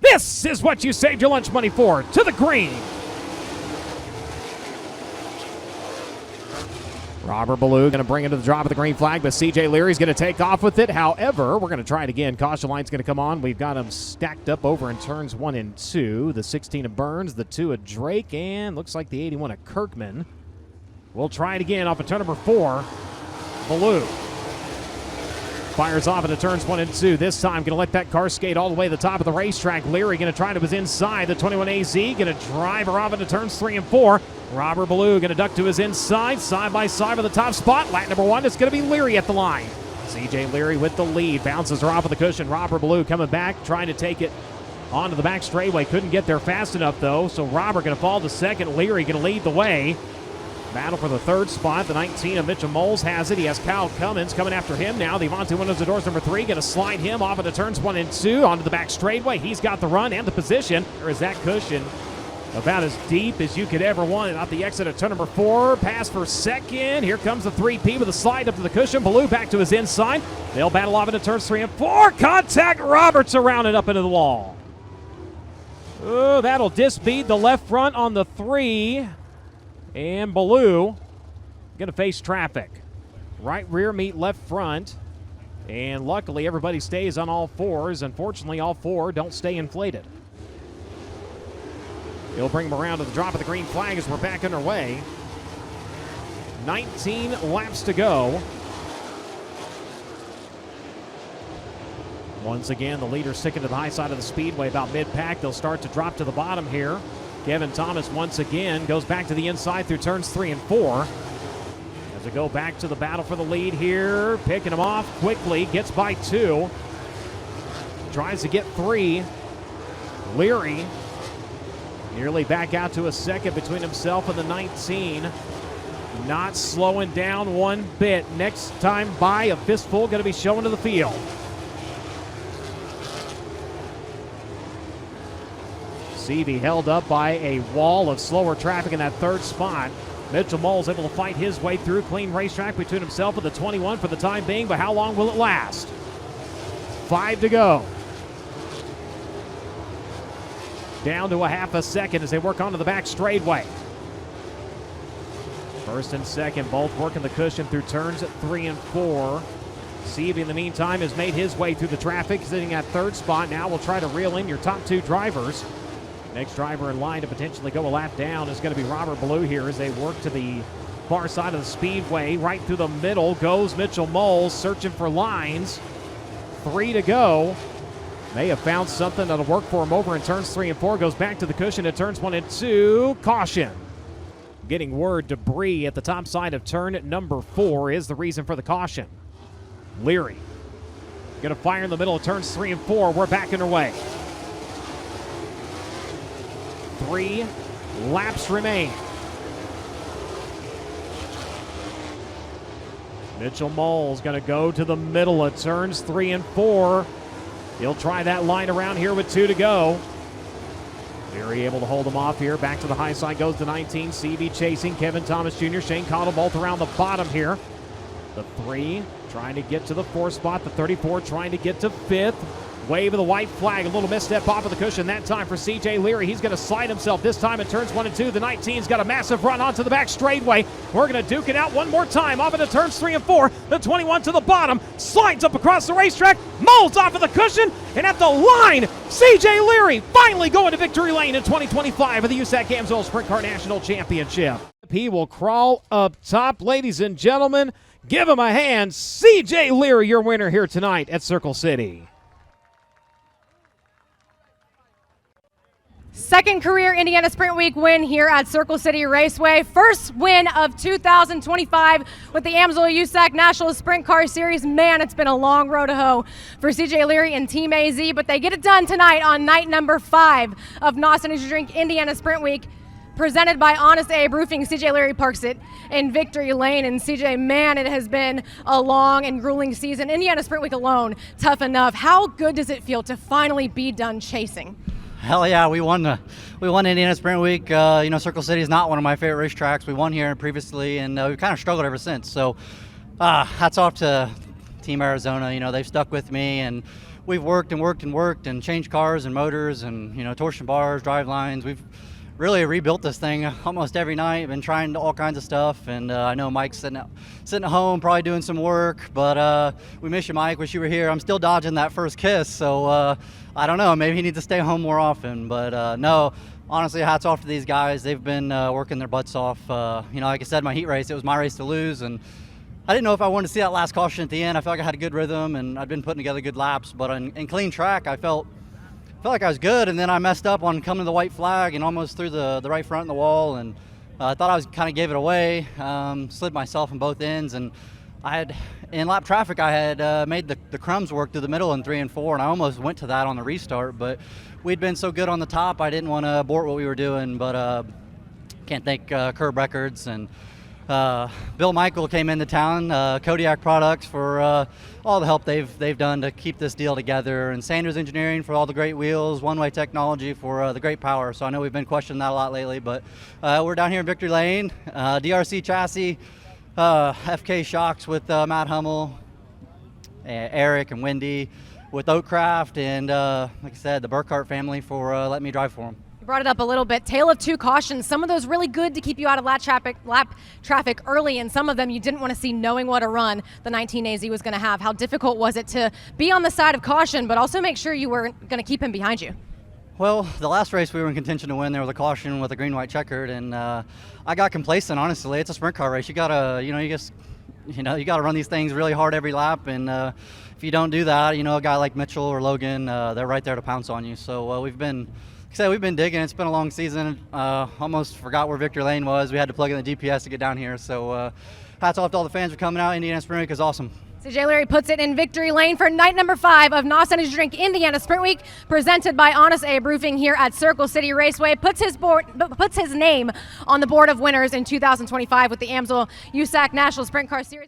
This is what you saved your lunch money for. To the green. Robert Ballou going to bring it to the drop of the green flag, but C.J. Leary's going to take off with it. However, we're going to try it again. Caution line's going to come on. We've got them stacked up over in turns 1 and 2. The 16 of Burns, the 2 of Drake, and looks like the 81 of Kirkman. We'll try it again off of turn number 4. Ballou fires off into turns 1 and 2. This time, going to let that car skate all the way to the top of the racetrack. Leary going to try to his inside. The 21 AZ going to drive her off into turns 3 and 4. Robert Ballou going to duck to his inside, side by side for the top spot. Lap number 1, it's going to be Leary at the line. C.J. Leary with the lead, bounces her off of the cushion. Robert Ballou coming back, trying to take it onto the back straightaway. Couldn't get there fast enough, though, so Robert going to fall to second. Leary going to lead the way. Battle for the third spot. The 19 of 𝑯𝑰𝑮𝑯𝑚𝑺 has it. He has Kyle Cummins coming after him now. The Avante windows the doors number 3. Going to slide him off into turns 1 and 2 onto the back straightaway. He's got the run and the position. There is that cushion about as deep as you could ever want it. Out the exit of turn number 4. Pass for second. Here comes the 3P with a slide up to the cushion. Ballou back to his inside. They'll battle off into turns 3 and 4. Contact. Roberts around and up into the wall. Oh, that'll disbead the left front on the 3. And Ballou going to face traffic. Right rear meet left front. And luckily everybody stays on all 4s. Unfortunately, all 4 don't stay inflated. He'll bring them around to the drop of the green flag as we're back underway. 19 laps to go. Once again, the leader sticking to the high side of the speedway about mid-pack. They'll start to drop to the bottom here. Kevin Thomas once again goes back to the inside through turns 3 and 4. As we go back to the battle for the lead here, picking him off quickly, gets by 2. Tries to get 3. Leary nearly back out to a second between himself and the 19. Not slowing down one bit. Next time by, a fistful going to be shown to the field. Seavey held up by a wall of slower traffic in that third spot. Mitchell Moles able to fight his way through. Clean racetrack between himself and the 21 for the time being, but how long will it last? 5 to go. Down to a half a second as they work onto the back straightaway. First and second, both working the cushion through turns 3 and 4. Seavey, in the meantime, has made his way through the traffic, sitting at third spot. Now we'll try to reel in your top 2 drivers. Next driver in line to potentially go a lap down is going to be Robert Ballou here as they work to the far side of the speedway. Right through the middle goes Mitchell Moles, searching for lines. 3 to go. May have found something that'll work for him over in turns 3 and 4. Goes back to the cushion at turns 1 and 2. Caution. Getting word debris at the top side of turn number 4 is the reason for the caution. Leary going to fire in the middle of turns 3 and 4. We're back underway. 3 laps remain. Mitchell Moles going to go to the middle of turns 3 and 4. He'll try that line around here with 2 to go. Very able to hold him off here. Back to the high side goes the 19. CB chasing Kevin Thomas Jr. Shane Cottle both around the bottom here. The 3 trying to get to the 4th spot. The 34 trying to get to 5th. Wave of the white flag. A little misstep off of the cushion that time for C.J. Leary. He's going to slide himself this time in turns 1 and 2. The 19's got a massive run onto the back straightaway. We're going to duke it out one more time off into turns 3 and 4. The 21 to the bottom. Slides up across the racetrack. Molds off of the cushion. And at the line, C.J. Leary finally going to victory lane in 2025 of the USAC AMSOIL Sprint Car National Championship. He will crawl up top. Ladies and gentlemen, give him a hand. C.J. Leary, your winner here tonight at Circle City. Second career Indiana Sprint Week win here at Circle City Raceway. First win of 2025 with the AMSOIL USAC National Sprint Car Series. Man, it's been a long road to hoe for C.J. Leary and Team AZ, but they get it done tonight on night number 5 of NOS Energy Drink Indiana Sprint Week. Presented by Honest Abe Roofing. C.J. Leary parks it in victory lane. And C.J., man, it has been a long and grueling season. Indiana Sprint Week alone, tough enough. How good does it feel to finally be done chasing? Hell yeah, we won Indiana Sprint Week. Circle City is not one of my favorite racetracks. We won here previously, and we've kind of struggled ever since. So hats off to Team Arizona. They've stuck with me, and we've worked and worked and worked and changed cars and motors and, you know, torsion bars, drive lines. We've really rebuilt this thing almost every night. Been trying all kinds of stuff, and I know Mike's sitting at home probably doing some work, but we miss you, Mike. Wish you were here. I'm still dodging that first kiss, so I don't know. Maybe he needs to stay home more often, but no. Honestly, hats off to these guys. They've been working their butts off. You know, like I said, my heat race, it was my race to lose, and I didn't know if I wanted to see that last caution at the end. I felt like I had a good rhythm, and I'd been putting together good laps, but in clean track, I felt like I was good, and then I messed up on coming to the white flag and almost threw the right front in the wall, and I thought I was kind of gave it away, slid myself on both ends, and in lap traffic, I had made the crumbs work through the middle in 3 and 4, and I almost went to that on the restart, but we'd been so good on the top, I didn't want to abort what we were doing, but can't thank Curb Records, and Bill Michael came into town, Kodiak Products, for all the help they've done to keep this deal together, and Sanders Engineering for all the great wheels, One-Way Technology for the great power. So I know we've been questioning that a lot lately, but we're down here in Victory Lane, DRC Chassis, FK Shocks with Matt Hummel, Eric and Wendy with Oakcraft, and like I said, the Burkhart family for letting me drive for them. Brought it up a little bit. Tale of two cautions. Some of those really good to keep you out of lap traffic early, and some of them you didn't want to see, knowing what a run the 19AZ was going to have. How difficult was it to be on the side of caution, but also make sure you were going to keep him behind you? Well, the last race we were in contention to win. There was a caution with a green-white checkered, and I got complacent. Honestly, it's a sprint car race. You gotta, you gotta run these things really hard every lap, and if you don't do that, you know, a guy like Mitchell or Logan, they're right there to pounce on you. So we've been digging. It's been a long season. Almost forgot where Victory Lane was. We had to plug in the GPS to get down here. So hats off to all the fans for coming out. Indiana Sprint Week is awesome. CJ Leary puts it in Victory Lane for night number 5 of NOS Energy Drink Indiana Sprint Week, presented by Honest Abe Roofing here at Circle City Raceway. Puts his name on the board of winners in 2025 with the AMSOIL USAC National Sprint Car Series.